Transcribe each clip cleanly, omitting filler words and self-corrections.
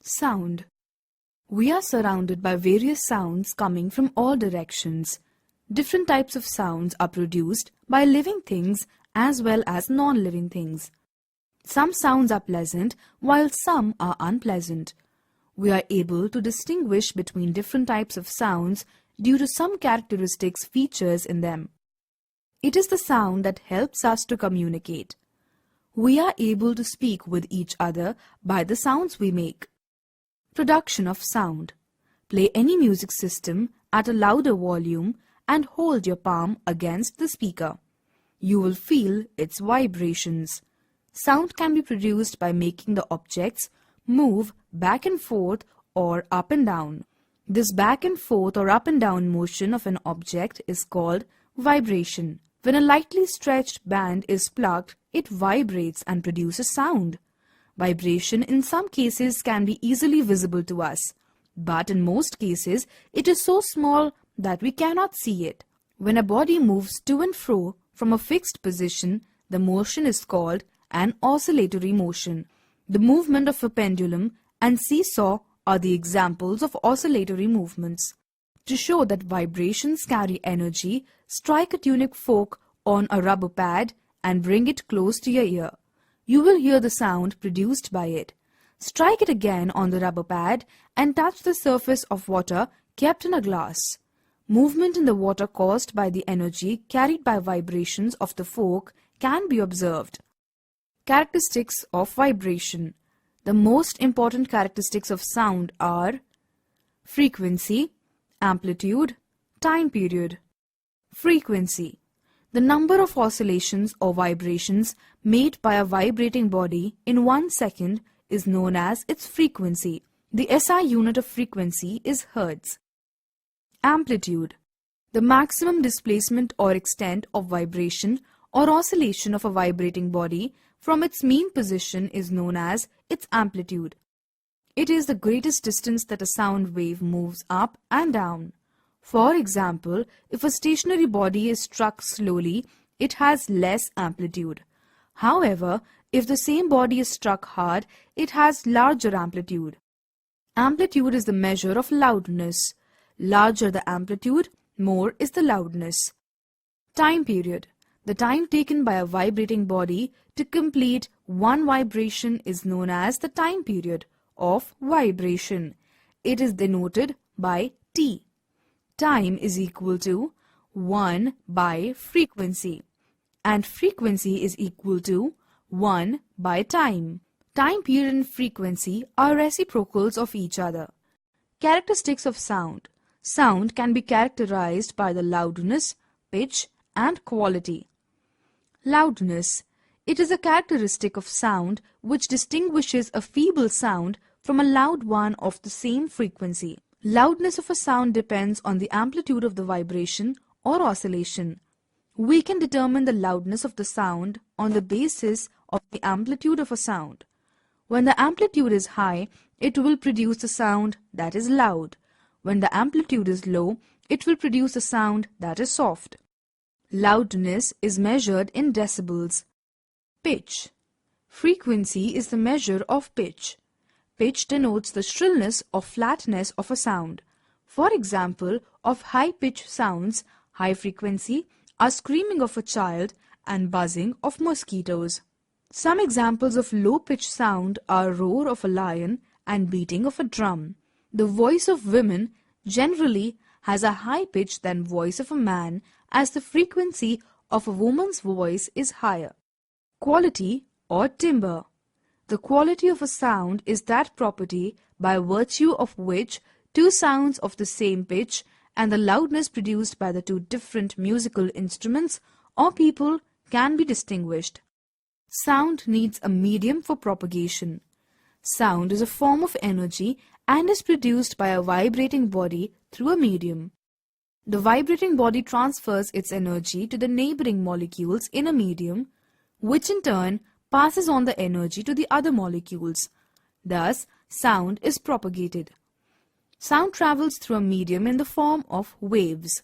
Sound. We are surrounded by various sounds coming from all directions. Different types of sounds are produced by living things as well as non-living things. Some sounds are pleasant while some are unpleasant. We are able to distinguish between different types of sounds due to some characteristics features in them. It is the sound that helps us to communicate. We are able to speak with each other by the sounds we make. Production of sound. Play any music system at a louder volume and hold your palm against the speaker. You will feel its vibrations. Sound can be produced by making the objects move back and forth or up and down. This back and forth or up and down motion of an object is called vibration. When a lightly stretched band is plucked, it vibrates and produces sound. Vibration in some cases can be easily visible to us, but in most cases it is so small that we cannot see it. When a body moves to and fro from a fixed position, the motion is called an oscillatory motion. The movement of a pendulum and seesaw are the examples of oscillatory movements. To show that vibrations carry energy, strike a tunic fork on a rubber pad and bring it close to your ear. You will hear the sound produced by it. Strike it again on the rubber pad and touch the surface of water kept in a glass. Movement in the water caused by the energy carried by vibrations of the fork can be observed. Characteristics of vibration. The most important characteristics of sound are frequency, amplitude, time period. Frequency. The number of oscillations or vibrations made by a vibrating body in 1 second is known as its frequency. The SI unit of frequency is Hertz. Amplitude. The maximum displacement or extent of vibration or oscillation of a vibrating body from its mean position is known as its amplitude. It is the greatest distance that a sound wave moves up and down. For example, if a stationary body is struck slowly, it has less amplitude. However, if the same body is struck hard, it has larger amplitude. Amplitude is the measure of loudness. Larger the amplitude, more is the loudness. Time period. The time taken by a vibrating body to complete one vibration is known as the time period of vibration. It is denoted by T. Time is equal to 1 by frequency, and frequency is equal to 1 by time. Time period and frequency are reciprocals of each other. Characteristics of sound. Sound can be characterized by the loudness, pitch, and quality. Loudness. It is a characteristic of sound which distinguishes a feeble sound from a loud one of the same frequency. Loudness of a sound depends on the amplitude of the vibration or oscillation. We can determine the loudness of the sound on the basis of the amplitude of a sound. When the amplitude is high, it will produce a sound that is loud. When the amplitude is low, it will produce a sound that is soft. Loudness is measured in decibels. Pitch. Frequency is the measure of pitch. Pitch denotes the shrillness or flatness of a sound. For example, of high-pitched sounds, high frequency are screaming of a child and buzzing of mosquitoes. Some examples of low-pitched sound are roar of a lion and beating of a drum. The voice of women generally has a high pitch than voice of a man, as the frequency of a woman's voice is higher. Quality or timbre. The quality of a sound is that property by virtue of which two sounds of the same pitch and the loudness produced by the two different musical instruments or people can be distinguished. Sound needs a medium for propagation. Sound is a form of energy and is produced by a vibrating body through a medium. The vibrating body transfers its energy to the neighboring molecules in a medium, which in turn passes on the energy to the other molecules. Thus, sound is propagated. Sound travels through a medium in the form of waves.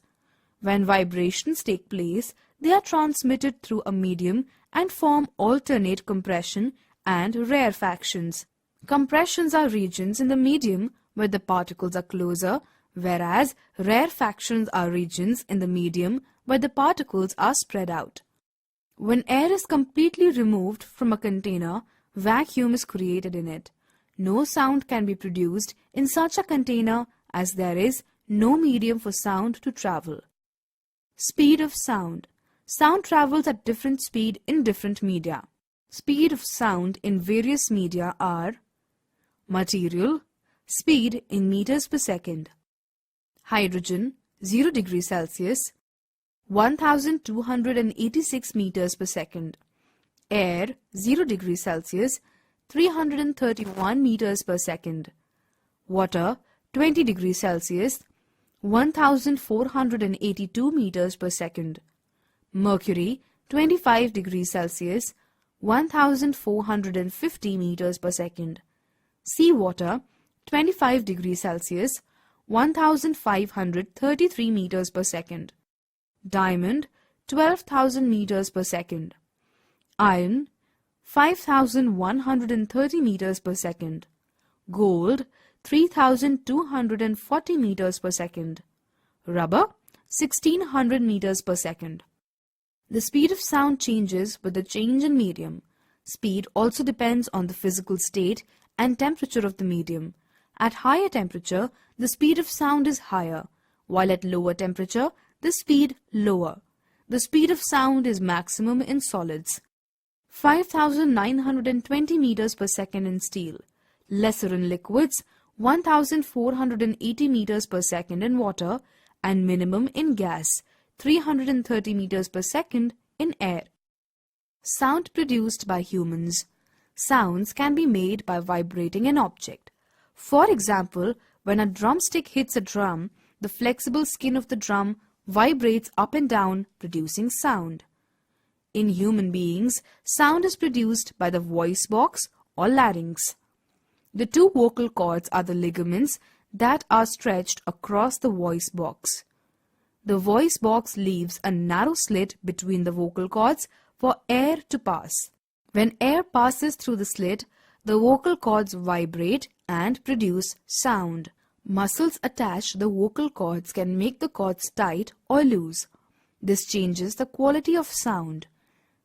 When vibrations take place, they are transmitted through a medium and form alternate compression and rarefactions. Compressions are regions in the medium where the particles are closer, whereas rarefactions are regions in the medium where the particles are spread out. When air is completely removed from a container, vacuum is created in it. No sound can be produced in such a container as there is no medium for sound to travel. Speed of sound. Sound travels at different speed in different media. Speed of sound in various media are material, speed in meters per second. Hydrogen, 0 degrees Celsius, 1286 meters per second. Air, 0 degrees Celsius, 331 meters per second. Water, 20 degrees Celsius, 1482 meters per second. Mercury, 25 degrees Celsius, 1450 meters per second. Seawater, 25 degrees Celsius, 1533 meters per second. Diamond, 12,000 meters per second. Iron, 5,130 meters per second. Gold, 3,240 meters per second. Rubber, 1,600 meters per second. The speed of sound changes with the change in medium. Speed also depends on the physical state and temperature of the medium. At higher temperature, the speed of sound is higher, while at lower temperature, the speed lower. The speed of sound is maximum in solids. 5,920 meters per second in steel. Lesser in liquids, 1,480 meters per second in water, and minimum in gas, 330 meters per second in air. Sound produced by humans. Sounds can be made by vibrating an object. For example, when a drumstick hits a drum, the flexible skin of the drum vibrates up and down, producing sound. In human beings, sound is produced by the voice box or larynx. The two vocal cords are the ligaments that are stretched across the voice box. The voice box leaves a narrow slit between the vocal cords for air to pass. When air passes through the slit, the vocal cords vibrate and produce sound. Muscles attached to the vocal cords can make the cords tight or loose. This changes the quality of sound.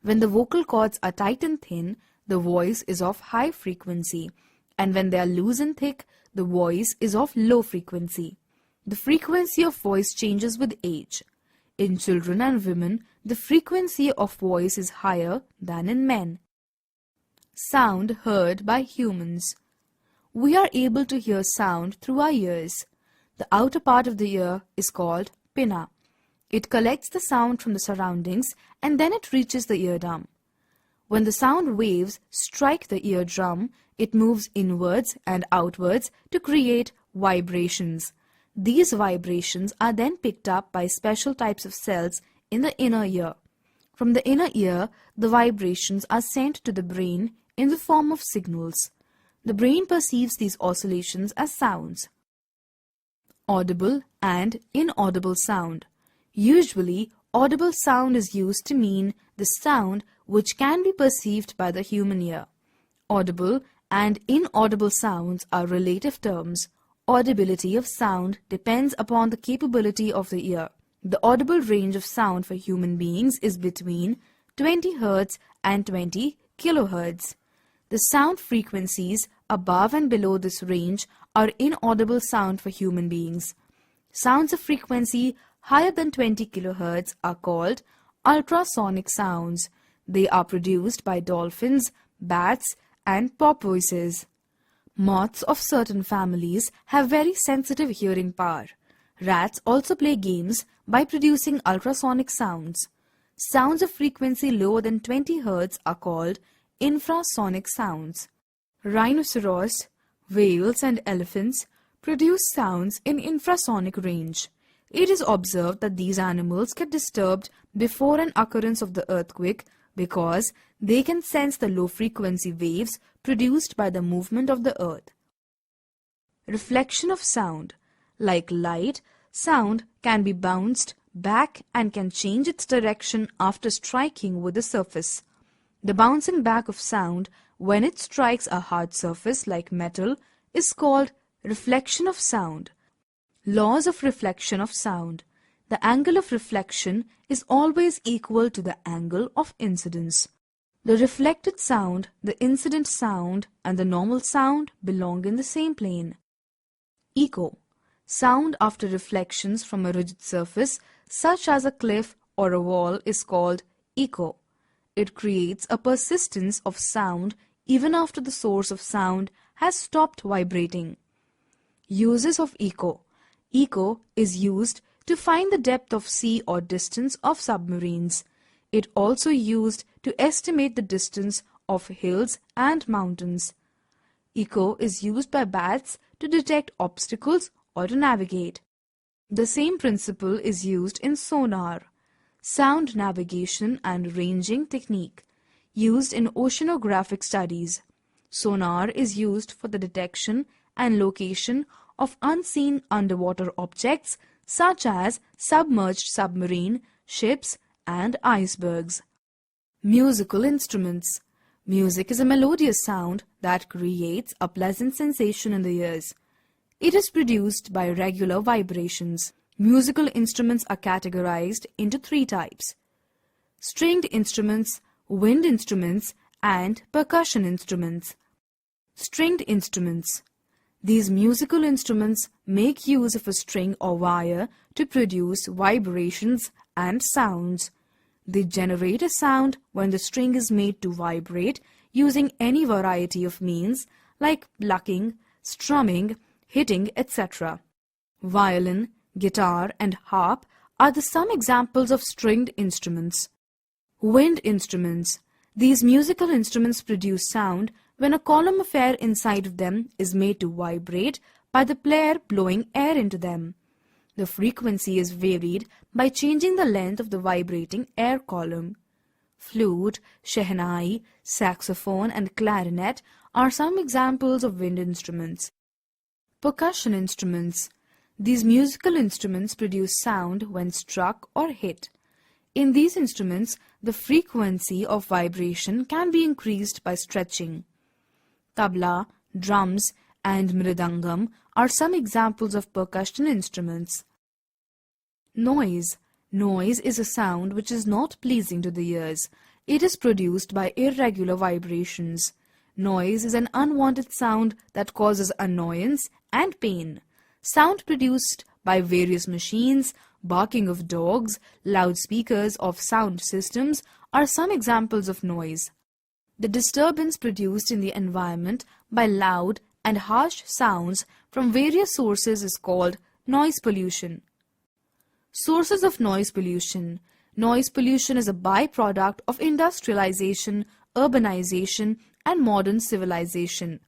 When the vocal cords are tight and thin, the voice is of high frequency, and when they are loose and thick, the voice is of low frequency. The frequency of voice changes with age. In children and women, the frequency of voice is higher than in men. Sound heard by humans. We are able to hear sound through our ears. The outer part of the ear is called pinna. It collects the sound from the surroundings and then it reaches the eardrum. When the sound waves strike the eardrum, it moves inwards and outwards to create vibrations. These vibrations are then picked up by special types of cells in the inner ear. From the inner ear, the vibrations are sent to the brain in the form of signals. The brain perceives these oscillations as sounds. Audible and inaudible sound. Usually, audible sound is used to mean the sound which can be perceived by the human ear. Audible and inaudible sounds are relative terms. Audibility of sound depends upon the capability of the ear. The audible range of sound for human beings is between 20 Hz and 20 kHz. The sound frequencies above and below this range are inaudible sound for human beings. Sounds of frequency higher than 20 kHz are called ultrasonic sounds. They are produced by dolphins, bats, and porpoises. Moths of certain families have very sensitive hearing power. Rats also play games by producing ultrasonic sounds. Sounds of frequency lower than 20 Hz are called infrasonic sounds. Rhinoceros, whales, and elephants produce sounds in infrasonic range. It is observed that these animals get disturbed before an occurrence of the earthquake because they can sense the low-frequency waves produced by the movement of the earth. Reflection of sound. Like light, sound can be bounced back and can change its direction after striking with the surface. The bouncing back of sound when it strikes a hard surface like metal, is called reflection of sound. Laws of reflection of sound. The angle of reflection is always equal to the angle of incidence. The reflected sound, the incident sound, and the normal sound belong in the same plane. Echo. Sound after reflections from a rigid surface, such as a cliff or a wall, is called echo. It creates a persistence of sound even after the source of sound has stopped vibrating. Uses of echo. Echo is used to find the depth of sea or distance of submarines. It also used to estimate the distance of hills and mountains. Echo is used by bats to detect obstacles or to navigate. The same principle is used in sonar, sound navigation and ranging technique, used in oceanographic studies. Sonar is used for the detection and location of unseen underwater objects such as submerged submarine, ships, and icebergs. Musical instruments. Music is a melodious sound that creates a pleasant sensation in the ears. It is produced by regular vibrations. Musical instruments are categorized into three types: stringed instruments, wind instruments, and percussion instruments. Stringed instruments. These musical instruments make use of a string or wire to produce vibrations and sounds. They generate a sound when the string is made to vibrate using any variety of means like plucking, strumming, hitting, etc. Violin, guitar, and harp are some examples of stringed instruments. Wind instruments. These musical instruments produce sound when a column of air inside of them is made to vibrate by the player blowing air into them. The frequency is varied by changing the length of the vibrating air column. Flute, shehnai, saxophone, and clarinet are some examples of wind instruments. Percussion instruments. These musical instruments produce sound when struck or hit. In these instruments, the frequency of vibration can be increased by stretching. Tabla, drums, and mridangam are some examples of percussion instruments. Noise. Noise is a sound which is not pleasing to the ears. It is produced by irregular vibrations. Noise is an unwanted sound that causes annoyance and pain. Sound produced by various machines, barking of dogs, loudspeakers of sound systems are some examples of noise. The disturbance produced in the environment by loud and harsh sounds from various sources is called noise pollution. Sources of noise pollution. Noise pollution is a byproduct of industrialization, urbanization, and modern civilization.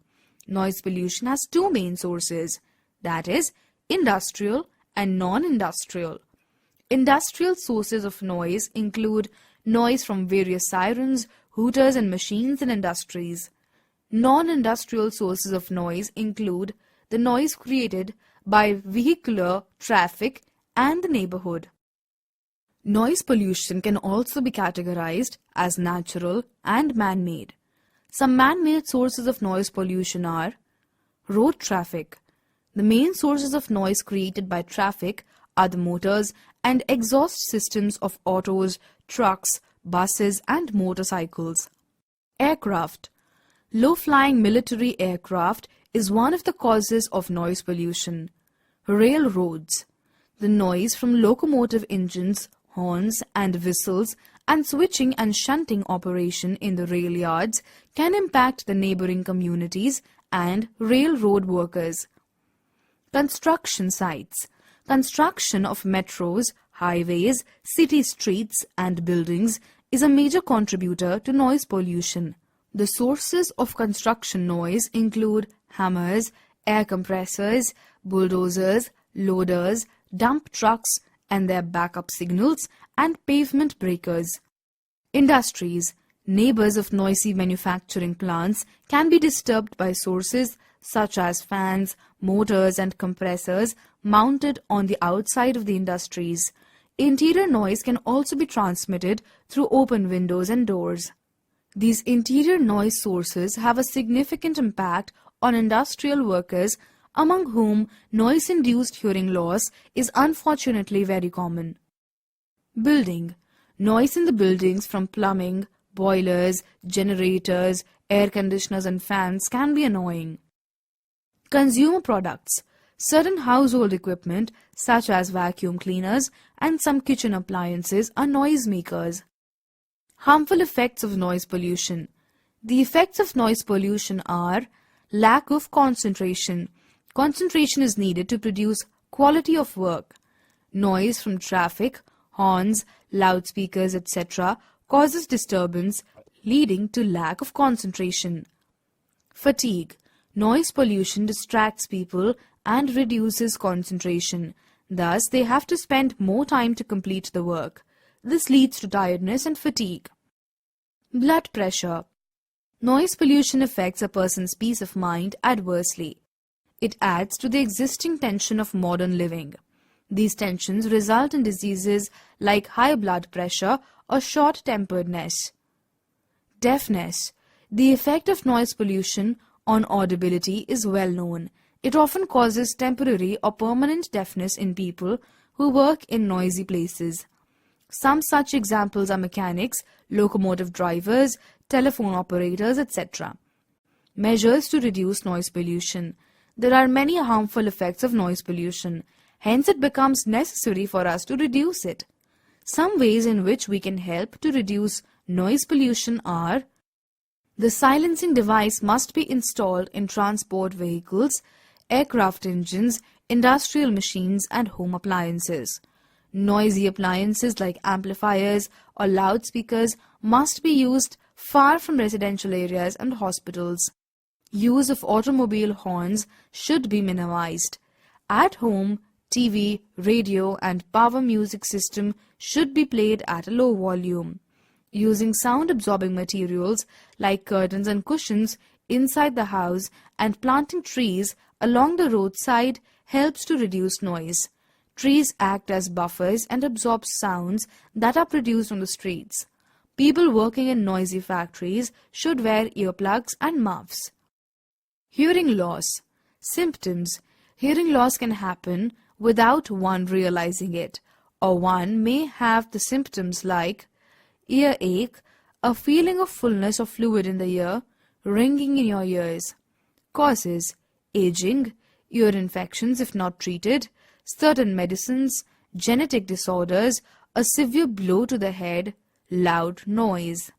Noise pollution has two main sources, that is, industrial and non-industrial. Industrial sources of noise include noise from various sirens, hooters, and machines in industries. Non-industrial sources of noise include the noise created by vehicular traffic and the neighborhood. Noise pollution can also be categorized as natural and man-made. Some man-made sources of noise pollution are road traffic. The main sources of noise created by traffic are the motors and exhaust systems of autos, trucks, buses, and motorcycles. Aircraft. Low-flying military aircraft is one of the causes of noise pollution. Railroads. The noise from locomotive engines, horns, and whistles, and switching and shunting operation in the rail yards can impact the neighboring communities and railroad workers. Construction sites. Construction of metros, highways, city streets, and buildings is a major contributor to noise pollution. The sources of construction noise include hammers, air compressors, bulldozers, loaders, dump trucks and their backup signals, and pavement breakers. Industries. Neighbors of noisy manufacturing plants can be disturbed by sources such as fans, motors, and compressors mounted on the outside of the industries. Interior noise can also be transmitted through open windows and doors. These interior noise sources have a significant impact on industrial workers, among whom noise-induced hearing loss is unfortunately very common. Building. Noise in the buildings from plumbing, boilers, generators, air conditioners and fans can be annoying. Consumer products. Certain household equipment such as vacuum cleaners and some kitchen appliances are noisemakers. Harmful effects of noise pollution. The effects of noise pollution are lack of concentration. Concentration is needed to produce quality of work. Noise from traffic, horns, loudspeakers, etc. causes disturbance, leading to lack of concentration. Fatigue. Noise pollution distracts people and reduces concentration. Thus, they have to spend more time to complete the work. This leads to tiredness and fatigue. Blood pressure. Noise pollution affects a person's peace of mind adversely. It adds to the existing tension of modern living. These tensions result in diseases like high blood pressure or short-temperedness. Deafness. The effect of noise pollution on audibility is well known. It often causes temporary or permanent deafness in people who work in noisy places. Some such examples are mechanics, locomotive drivers, telephone operators, etc. Measures to reduce noise pollution. There are many harmful effects of noise pollution. Hence, it becomes necessary for us to reduce it. Some ways in which we can help to reduce noise pollution are: the silencing device must be installed in transport vehicles, aircraft engines, industrial machines, and home appliances. Noisy appliances like amplifiers or loudspeakers must be used far from residential areas and hospitals. Use of automobile horns should be minimized. At home, TV, radio, and power music system should be played at a low volume. Using sound-absorbing materials like curtains and cushions inside the house and planting trees along the roadside helps to reduce noise. Trees act as buffers and absorb sounds that are produced on the streets. People working in noisy factories should wear earplugs and muffs. Hearing loss. Symptoms. Hearing loss can happen without one realizing it, or one may have the symptoms like earache, a feeling of fullness of fluid in the ear, ringing in your ears. Causes: aging, ear infections if not treated, certain medicines, genetic disorders, a severe blow to the head, loud noise.